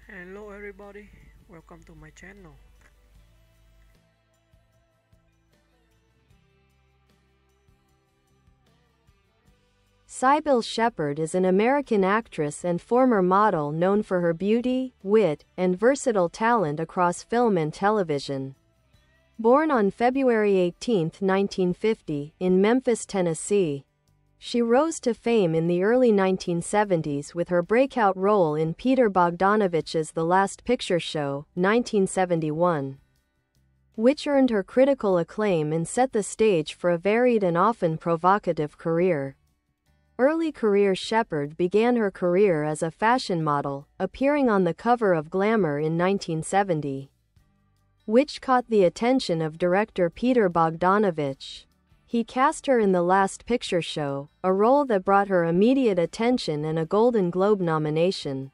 Hello everybody, welcome to my channel. Cybill Shepherd is an American actress and former model known for her beauty, wit, and versatile talent across film and television. Born on February 18, 1950, in Memphis, Tennessee, she rose to fame in the early 1970s with her breakout role in Peter Bogdanovich's The Last Picture Show, 1971, which earned her critical acclaim and set the stage for a varied and often provocative career. Early career Shepherd began her career as a fashion model, appearing on the cover of Glamour in 1970, which caught the attention of director Peter Bogdanovich. He cast her in The Last Picture Show, a role that brought her immediate attention and a Golden Globe nomination.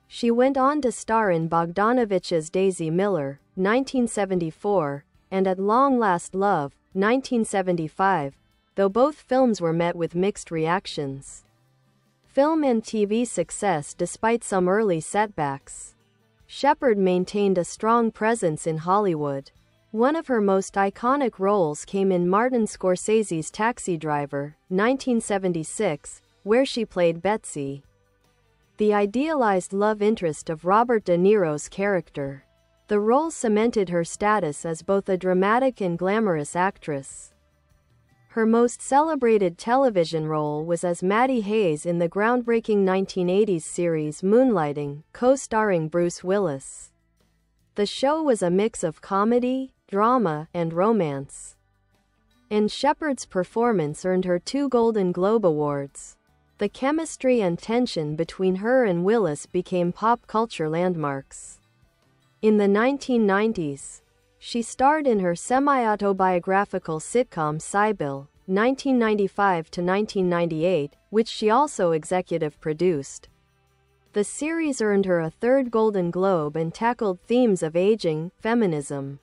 She went on to star in Bogdanovich's Daisy Miller, 1974, and At Long Last Love, 1975, though both films were met with mixed reactions. Film and TV success despite some early setbacks. Shepherd maintained a strong presence in Hollywood. One of her most iconic roles came in Martin Scorsese's Taxi Driver, 1976, where she played Betsy, the idealized love interest of Robert De Niro's character. The role cemented her status as both a dramatic and glamorous actress. Her most celebrated television role was as Maddie Hayes in the groundbreaking 1980s series Moonlighting, co-starring Bruce Willis. The show was a mix of comedy, drama, and romance, and Shepherd's performance earned her 2 Golden Globe Awards. The chemistry and tension between her and Willis became pop culture landmarks. In the 1990s, she starred in her semi-autobiographical sitcom Cybill, 1995–1998, which she also executive produced. The series earned her a 3rd Golden Globe and tackled themes of aging, feminism,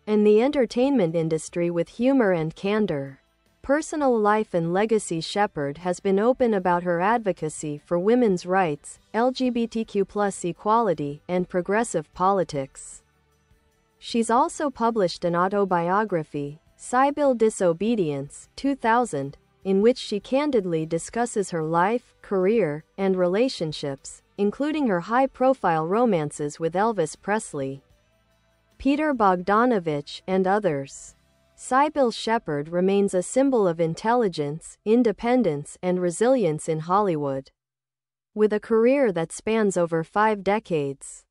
and the entertainment industry with humor and candor. Personal life and legacy. Shepherd has been open about her advocacy for women's rights, LGBTQ+ equality, and progressive politics. She's also published an autobiography, Cybill Disobedience, 2000, in which she candidly discusses her life, career, and relationships, including her high-profile romances with Elvis Presley, Peter Bogdanovich, and others. Cybill Shepherd remains a symbol of intelligence, independence, and resilience in Hollywood. With a career that spans over 5 decades,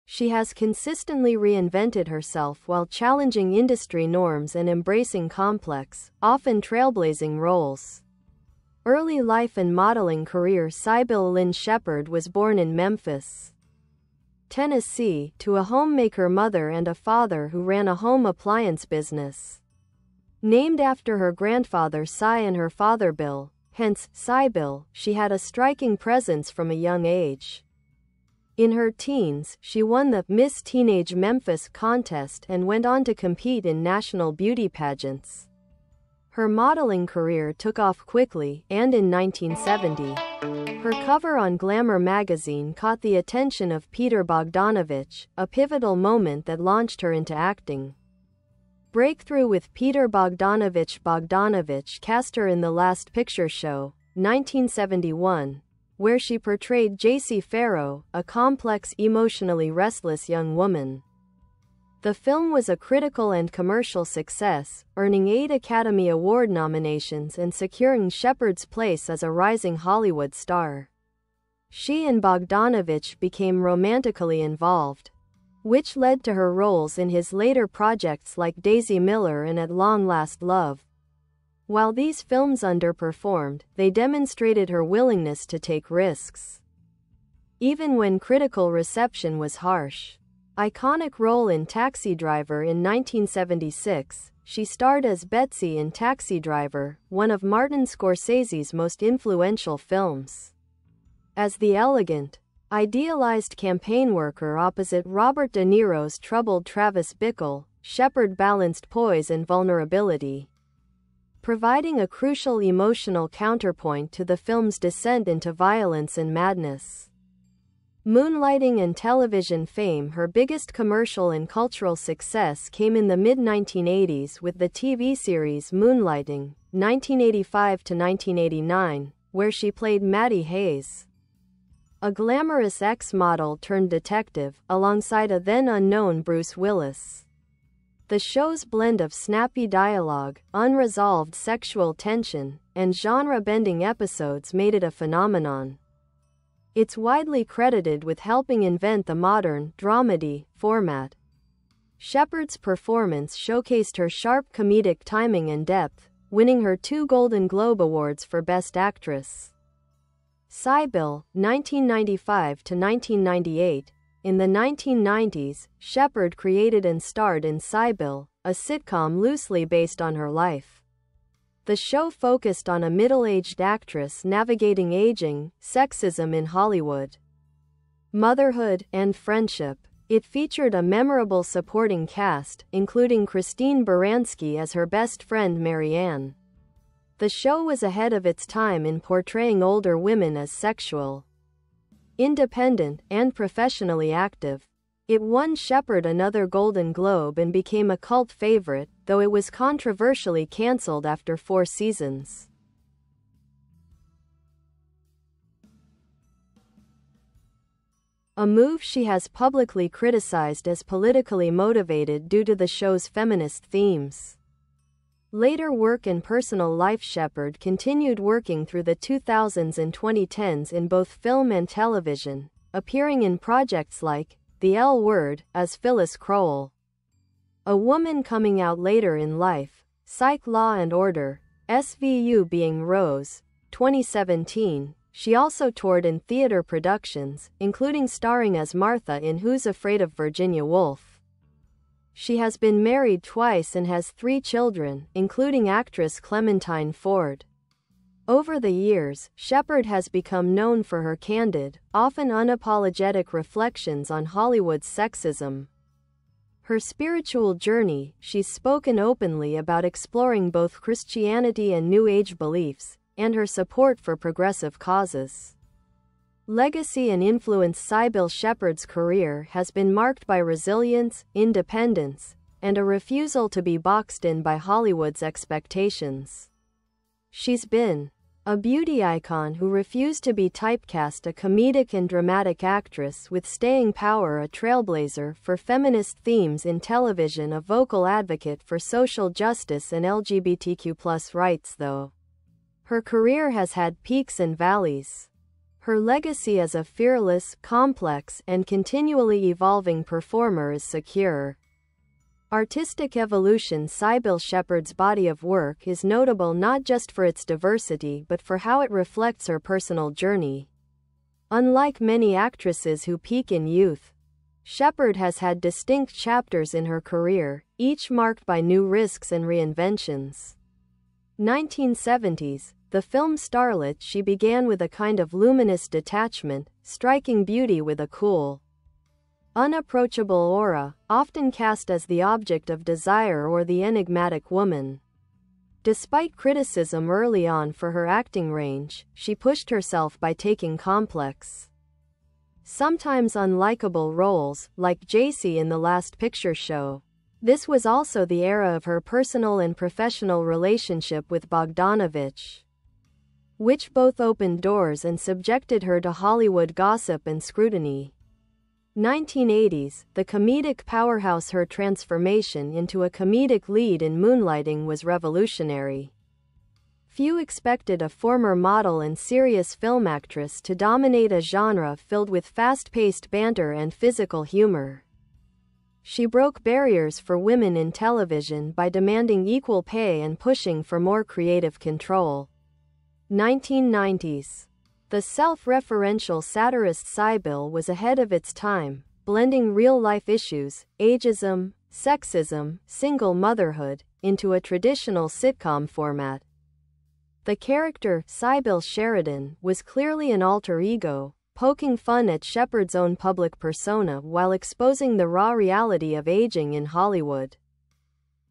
she has consistently reinvented herself while challenging industry norms and embracing complex, often trailblazing roles. Early life and modeling career. Cybill Lynn Shepherd was born in Memphis, Tennessee, to a homemaker mother and a father who ran a home appliance business. Named after her grandfather Cy and her father Bill, hence Cybill, she had a striking presence from a young age. In her teens, she won the Miss Teenage Memphis contest and went on to compete in national beauty pageants. Her modeling career took off quickly, and in 1970, her cover on Glamour magazine caught the attention of Peter Bogdanovich, a pivotal moment that launched her into acting. Breakthrough with Peter Bogdanovich. Bogdanovich cast her in The Last Picture Show, 1971, where she portrayed J.C. Farrow, a complex, emotionally restless young woman. The film was a critical and commercial success, earning 8 Academy Award nominations and securing Shepherd's place as a rising Hollywood star. She and Bogdanovich became romantically involved, which led to her roles in his later projects like Daisy Miller and At Long Last Love. While these films underperformed, they demonstrated her willingness to take risks, even when critical reception was harsh. Iconic role in Taxi Driver. In 1976, she starred as Betsy in Taxi Driver, one of Martin Scorsese's most influential films. As the elegant, idealized campaign worker opposite Robert De Niro's troubled Travis Bickle, Shepherd balanced poise and vulnerability, providing a crucial emotional counterpoint to the film's descent into violence and madness. Moonlighting and television fame. Her biggest commercial and cultural success came in the mid-1980s with the TV series Moonlighting, 1985 to 1989, where she played Maddie Hayes, a glamorous ex-model turned detective, alongside a then-unknown Bruce Willis. The show's blend of snappy dialogue, unresolved sexual tension, and genre-bending episodes made it a phenomenon. It's widely credited with helping invent the modern dramedy format. Shepherd's performance showcased her sharp comedic timing and depth, winning her 2 Golden Globe Awards for Best Actress. Cybill, 1995 to 1998. In the 1990s, Shepherd created and starred in Cybill, a sitcom loosely based on her life. The show focused on a middle-aged actress navigating aging, sexism in Hollywood, motherhood, and friendship. It featured a memorable supporting cast, including Christine Baranski as her best friend Marianne. The show was ahead of its time in portraying older women as sexual, independent, and professionally active. It won Shepherd another Golden Globe and became a cult favorite, though it was controversially cancelled after 4 seasons. A move she has publicly criticized as politically motivated due to the show's feminist themes. Later work and personal life. Shepherd continued working through the 2000s and 2010s in both film and television, appearing in projects like The L Word as Phyllis Crowell, A Woman Coming Out Later in Life, Psych Law and Order, SVU Being Rose, 2017. She also toured in theater productions, including starring as Martha in Who's Afraid of Virginia Woolf. She has been married twice and has 3 children, including actress Clementine Ford. Over the years, Shepherd has become known for her candid, often unapologetic reflections on Hollywood's sexism. Her spiritual journey. She's spoken openly about exploring both Christianity and New Age beliefs, and her support for progressive causes. Legacy and influence. Cybill Shepherd's career has been marked by resilience, independence, and a refusal to be boxed in by Hollywood's expectations. She's been a beauty icon who refused to be typecast, a comedic and dramatic actress with staying power, a trailblazer for feminist themes in television, a vocal advocate for social justice and LGBTQ+ rights. Though her career has had peaks and valleys, her legacy as a fearless, complex, and continually evolving performer is secure. Artistic evolution. Cybill Shepherd's body of work is notable not just for its diversity but for how it reflects her personal journey. Unlike many actresses who peak in youth, Shepherd has had distinct chapters in her career, each marked by new risks and reinventions. 1970s. The film starlet. She began with a kind of luminous detachment, striking beauty with a cool, unapproachable aura, often cast as the object of desire or the enigmatic woman. Despite criticism early on for her acting range, she pushed herself by taking complex, sometimes unlikable roles, like JC in The Last Picture Show. This was also the era of her personal and professional relationship with Bogdanovich, which both opened doors and subjected her to Hollywood gossip and scrutiny. 1980s. The comedic powerhouse. Her transformation into a comedic lead in Moonlighting was revolutionary. Few expected a former model and serious film actress to dominate a genre filled with fast-paced banter and physical humor. She broke barriers for women in television by demanding equal pay and pushing for more creative control. 1990s. The self-referential satirist Cybill was ahead of its time, blending real-life issues, ageism, sexism, single motherhood, into a traditional sitcom format. The character, Cybill Sheridan, was clearly an alter ego, poking fun at Shepherd's own public persona while exposing the raw reality of aging in Hollywood.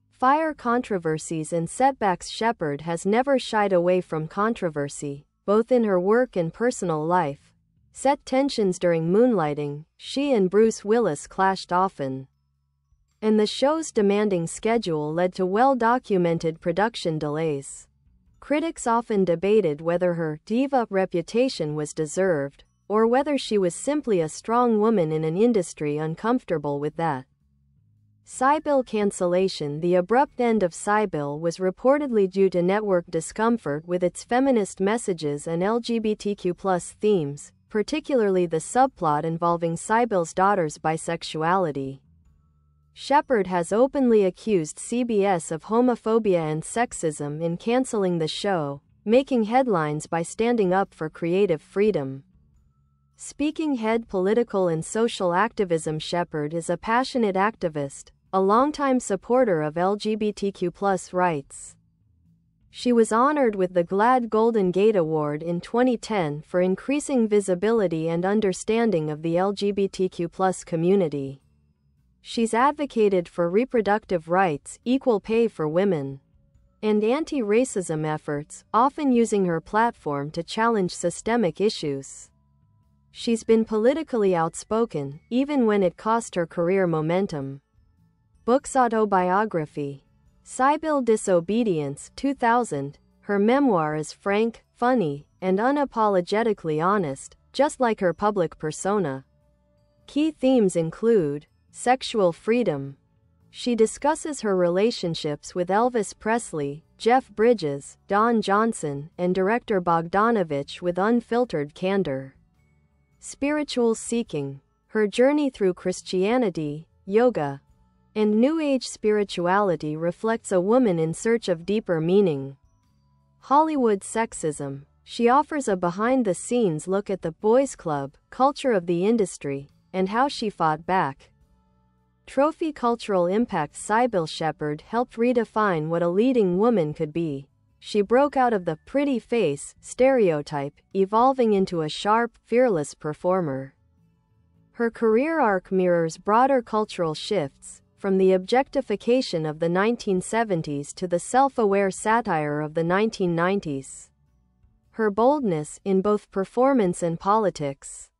Fire controversies and setbacks. Shepherd has never shied away from controversy, both in her work and personal life. Set tensions during moonlighting, she and Bruce Willis clashed often. And the show's demanding schedule led to well-documented production delays. Critics often debated whether her diva reputation was deserved, or whether she was simply a strong woman in an industry uncomfortable with that. Cybill cancellation. The abrupt end of Cybill was reportedly due to network discomfort with its feminist messages and LGBTQ+ themes, particularly the subplot involving Cybill's daughter's bisexuality. Shepherd has openly accused CBS of homophobia and sexism in canceling the show, making headlines by standing up for creative freedom. Speaking head political and social activism. Shepherd is a passionate activist, a longtime supporter of LGBTQ+ rights. She was honored with the GLAAD Golden Gate Award in 2010 for increasing visibility and understanding of the LGBTQ+ community. She's advocated for reproductive rights, equal pay for women, and anti-racism efforts, often using her platform to challenge systemic issues. She's been politically outspoken, even when it cost her career momentum. Books. Autobiography. Cybill Disobedience, 2000. Her memoir is frank, funny, and unapologetically honest, just like her public persona. Key themes include sexual freedom. She discusses her relationships with Elvis Presley, Jeff Bridges, Don Johnson, and director Bogdanovich with unfiltered candor. Spiritual seeking. Her journey through Christianity, yoga, and New Age spirituality reflects a woman in search of deeper meaning. Hollywood sexism. She offers a behind-the-scenes look at the boys' club culture of the industry, and how she fought back. Trophy cultural impact. Cybill Shepherd helped redefine what a leading woman could be. She broke out of the pretty face stereotype, evolving into a sharp, fearless performer. Her career arc mirrors broader cultural shifts, from the objectification of the 1970s to the self-aware satire of the 1990s. Her boldness, in both performance and politics,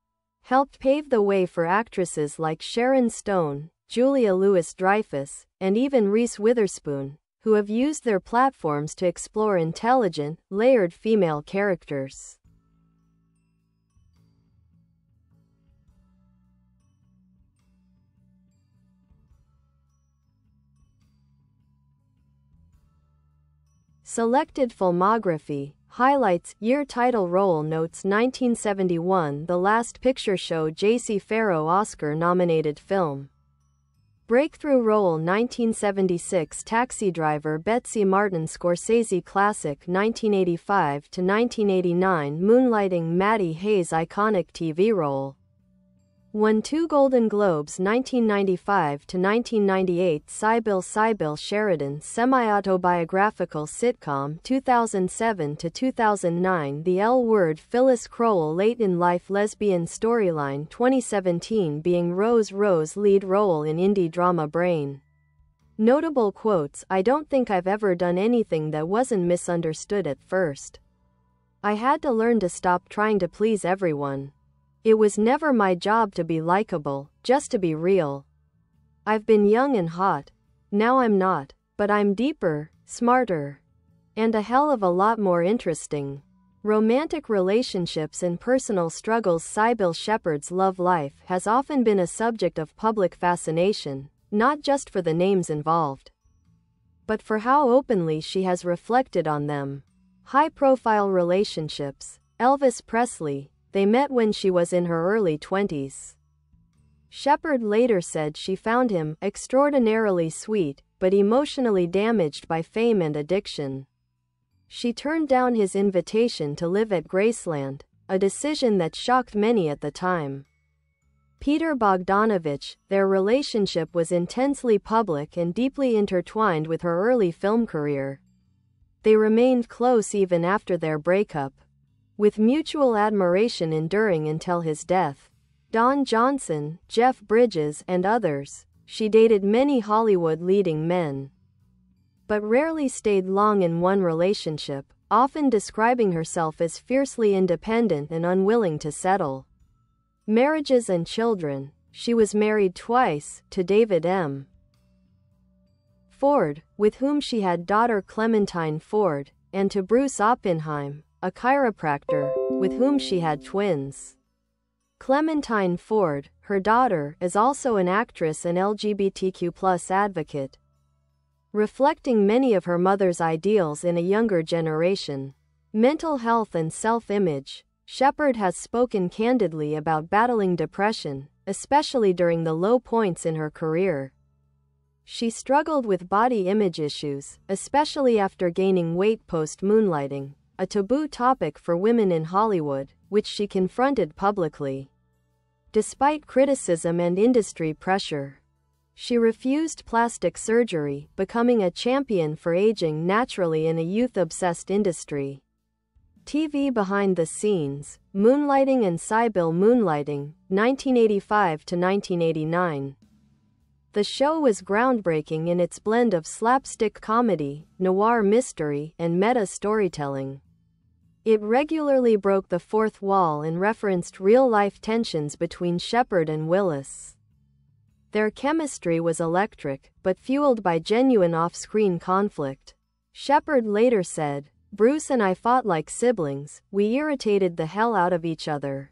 helped pave the way for actresses like Sharon Stone, Julia Louis-Dreyfus, and even Reese Witherspoon, who have used their platforms to explore intelligent, layered female characters. Selected filmography. Highlights. Year. Title role. Notes. 1971 The Last Picture Show. J.C. Farrow. Oscar-nominated film. Breakthrough role. 1976 Taxi Driver. Betsy Martin. Scorsese classic. 1985 to 1989 Moonlighting. Maddie Hayes. Iconic TV role. Won 2 Golden Globes. 1995 to 1998 Cybill Sheridan. Semi-autobiographical sitcom. 2007 to 2009 The L Word. Phyllis Crowell. Late in life lesbian storyline. 2017 being Rose lead role in indie drama Brain. Notable quotes. I don't think I've ever done anything that wasn't misunderstood at first. I had to learn to stop trying to please everyone. It was never my job to be likable, just to be real. I've been young and hot. Now I'm not, but I'm deeper, smarter, and a hell of a lot more interesting. Romantic relationships and personal struggles. Cybill Shepherd's love life has often been a subject of public fascination, not just for the names involved, but for how openly she has reflected on them. High-profile relationships. Elvis Presley. They met when she was in her early 20s. Shepherd later said she found him extraordinarily sweet, but emotionally damaged by fame and addiction. She turned down his invitation to live at Graceland, a decision that shocked many at the time. Peter Bogdanovich. Their relationship was intensely public and deeply intertwined with her early film career. They remained close even after their breakup, with mutual admiration enduring until his death. Don Johnson, Jeff Bridges, and others. She dated many Hollywood leading men, but rarely stayed long in one relationship, often describing herself as fiercely independent and unwilling to settle. Marriages and children. She was married twice, to David M. Ford, with whom she had daughter Clementine Ford, and to Bruce Oppenheim, a chiropractor, with whom she had twins. Clementine Ford, her daughter, is also an actress and LGBTQ+ advocate, reflecting many of her mother's ideals in a younger generation. Mental health and self-image. Shepherd has spoken candidly about battling depression, especially during the low points in her career. She struggled with body image issues, especially after gaining weight post-moonlighting, a taboo topic for women in Hollywood, which she confronted publicly. Despite criticism and industry pressure, she refused plastic surgery, becoming a champion for aging naturally in a youth-obsessed industry. TV behind the scenes, Moonlighting and Cybill Moonlighting, 1985 to 1989. The show was groundbreaking in its blend of slapstick comedy, noir mystery, and meta storytelling. It regularly broke the fourth wall and referenced real-life tensions between Shepherd and Willis. Their chemistry was electric, but fueled by genuine off-screen conflict. Shepherd later said, "Bruce and I fought like siblings, we irritated the hell out of each other.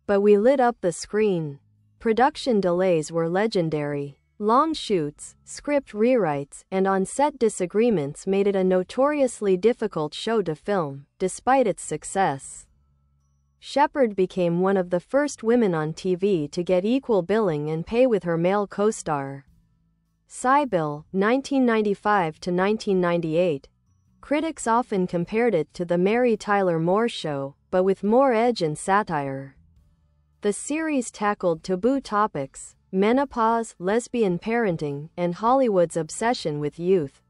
But we lit up the screen." Production delays were legendary. Long shoots, script rewrites, and on-set disagreements made it a notoriously difficult show to film, despite its success. Shepherd became one of the first women on TV to get equal billing and pay with her male co-star. Cybill, 1995 to 1998. Critics often compared it to The Mary Tyler Moore Show, but with more edge and satire. The series tackled taboo topics, menopause, lesbian parenting, and Hollywood's obsession with youth.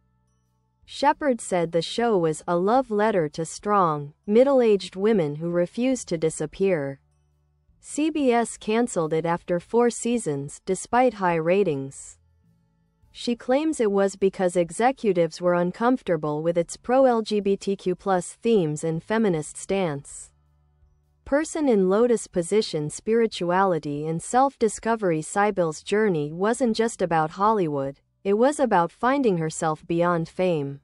Shepherd said the show was a love letter to strong, middle-aged women who refused to disappear. CBS canceled it after 4 seasons, despite high ratings. She claims it was because executives were uncomfortable with its pro-LGBTQ+ themes and feminist stance. Person in lotus position spirituality and self-discovery. Cybill's journey wasn't just about Hollywood, it was about finding herself beyond fame.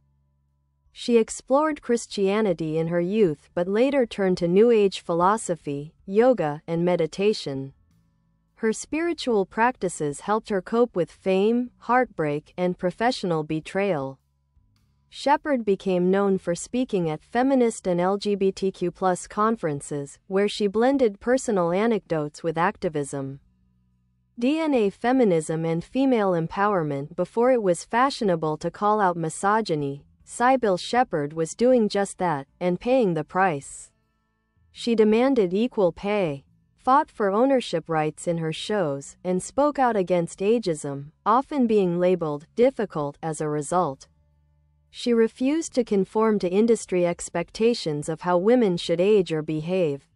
She explored Christianity in her youth but later turned to New Age philosophy, yoga, and meditation. Her spiritual practices helped her cope with fame, heartbreak, and professional betrayal. Shepherd became known for speaking at feminist and LGBTQ+ conferences, where she blended personal anecdotes with activism. DNA feminism and female empowerment. Before it was fashionable to call out misogyny, Cybill Shepherd was doing just that, and paying the price. She demanded equal pay, fought for ownership rights in her shows, and spoke out against ageism, often being labeled difficult as a result. She refused to conform to industry expectations of how women should age or behave,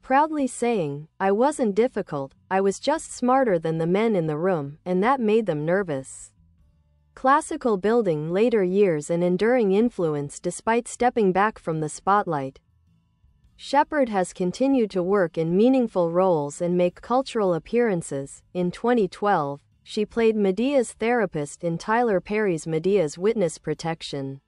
proudly saying, "I wasn't difficult, I was just smarter than the men in the room, and that made them nervous." Classical building later years and enduring influence despite stepping back from the spotlight. Shepherd has continued to work in meaningful roles and make cultural appearances. In 2012, she played Medea's therapist in Tyler Perry's Medea's Witness Protection.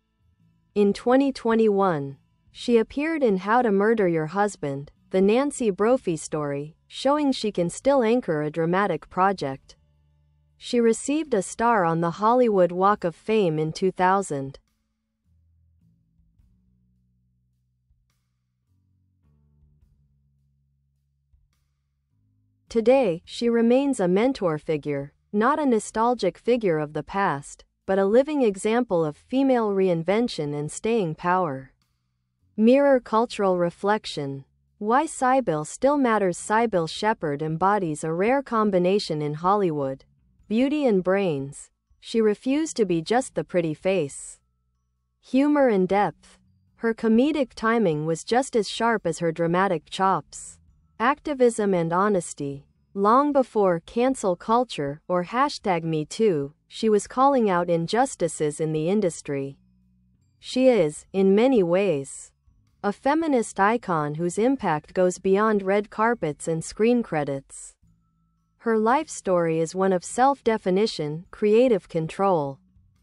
In 2021, she appeared in How to Murder Your Husband, the Nancy Brophy story, showing she can still anchor a dramatic project. She received a star on the Hollywood Walk of Fame in 2000. Today, she remains a mentor figure, not a nostalgic figure of the past, but a living example of female reinvention and staying power. Mirror cultural reflection. Why Cybill still matters. Cybill Shepherd embodies a rare combination in Hollywood: beauty and brains. She refused to be just the pretty face. Humor and depth. Her comedic timing was just as sharp as her dramatic chops. Activism and honesty. Long before cancel culture or #MeToo, she was calling out injustices in the industry. She is, in many ways, A feminist icon whose impact goes beyond red carpets and screen credits. Her life story is one of self-definition, creative control,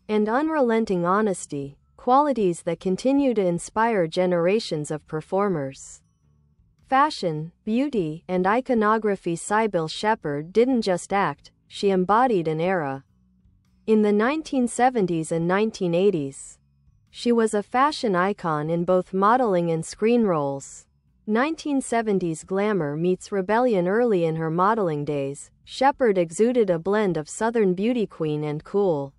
and unrelenting honesty, qualities that continue to inspire generations of performers. Fashion, beauty, and iconography. Cybill Shepherd didn't just act, she embodied an era. In the 1970s and 1980s, she was a fashion icon in both modeling and screen roles. 1970s glamour meets rebellion. Early in her modeling days, Shepherd exuded a blend of Southern beauty queen and cool,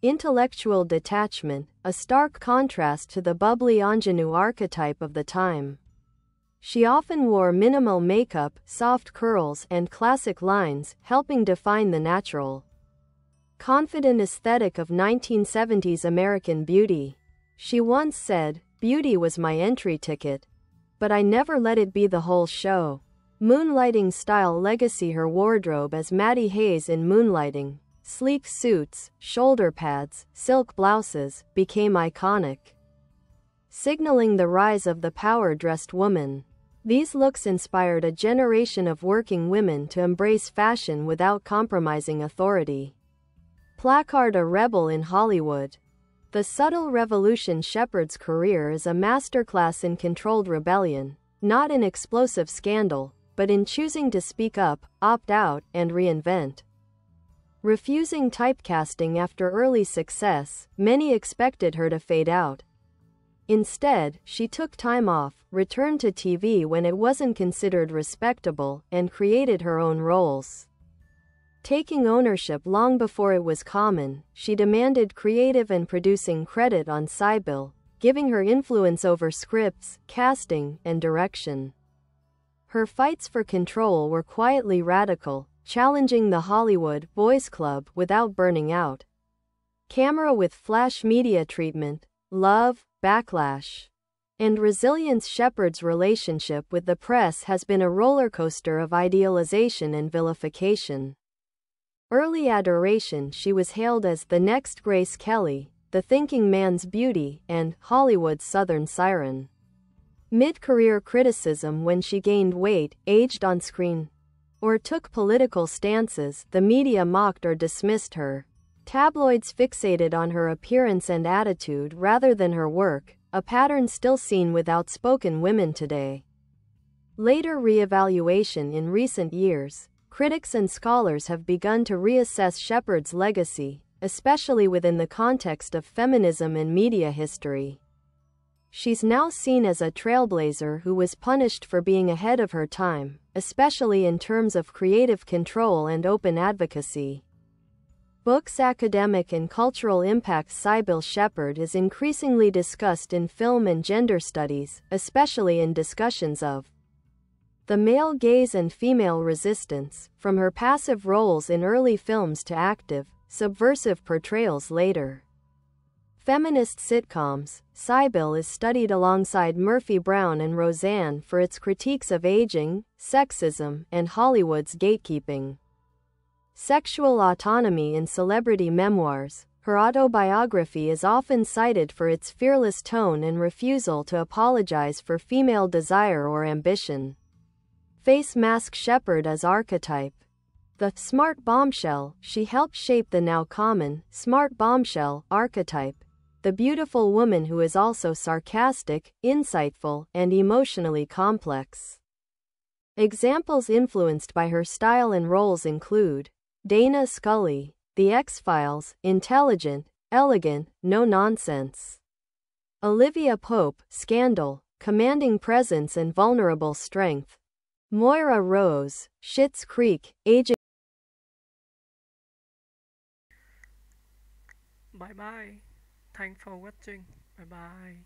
intellectual detachment, a stark contrast to the bubbly ingenue archetype of the time. She often wore minimal makeup, soft curls, and classic lines, helping define the natural, confident aesthetic of 1970s American beauty. She once said, "Beauty was my entry ticket, but I never let it be the whole show." Moonlighting style legacy. Her wardrobe as Maddie Hayes in Moonlighting, sleek suits, shoulder pads, silk blouses, became iconic, signaling the rise of the power-dressed woman. These looks inspired a generation of working women to embrace fashion without compromising authority. Placard. A rebel in Hollywood. The subtle revolution. Shepherd's career is a masterclass in controlled rebellion, not in explosive scandal, but in choosing to speak up, opt out, and reinvent. Refusing typecasting. After early success, many expected her to fade out. Instead, she took time off, returned to TV when it wasn't considered respectable, and created her own roles. Taking ownership long before it was common, she demanded creative and producing credit on Cybill, giving her influence over scripts, casting, and direction. Her fights for control were quietly radical, challenging the Hollywood Boys Club without burning out. Camera with flash media treatment, love, backlash, and resilience. Shepherd's relationship with the press has been a roller coaster of idealization and vilification. Early adoration. She was hailed as the next Grace Kelly, the thinking man's beauty, and Hollywood's Southern siren. Mid-career criticism. When she gained weight, aged on screen, or took political stances, the media mocked or dismissed her. Tabloids fixated on her appearance and attitude rather than her work, a pattern still seen with outspoken women today. Later re-evaluation. In recent years, critics and scholars have begun to reassess Shepherd's legacy, especially within the context of feminism and media history. She's now seen as a trailblazer who was punished for being ahead of her time, especially in terms of creative control and open advocacy. Books. Academic and cultural impacts. Cybill Shepherd is increasingly discussed in film and gender studies, especially in discussions of the male gaze and female resistance, from her passive roles in early films to active, subversive portrayals later. Feminist sitcoms. Cybill is studied alongside Murphy Brown and Roseanne for its critiques of aging, sexism, and Hollywood's gatekeeping. Sexual autonomy. In celebrity memoirs, her autobiography is often cited for its fearless tone and refusal to apologize for female desire or ambition. Face mask. Shepherd as archetype. The smart bombshell. She helped shape the now common smart bombshell archetype, the beautiful woman who is also sarcastic, insightful, and emotionally complex. Examples influenced by her style and roles include Dana Scully, The X-Files, intelligent, elegant, no nonsense. Olivia Pope, Scandal, commanding presence and vulnerable strength. Moira Rose, Schitt's Creek, aging. Bye bye. Thanks for watching. Bye bye.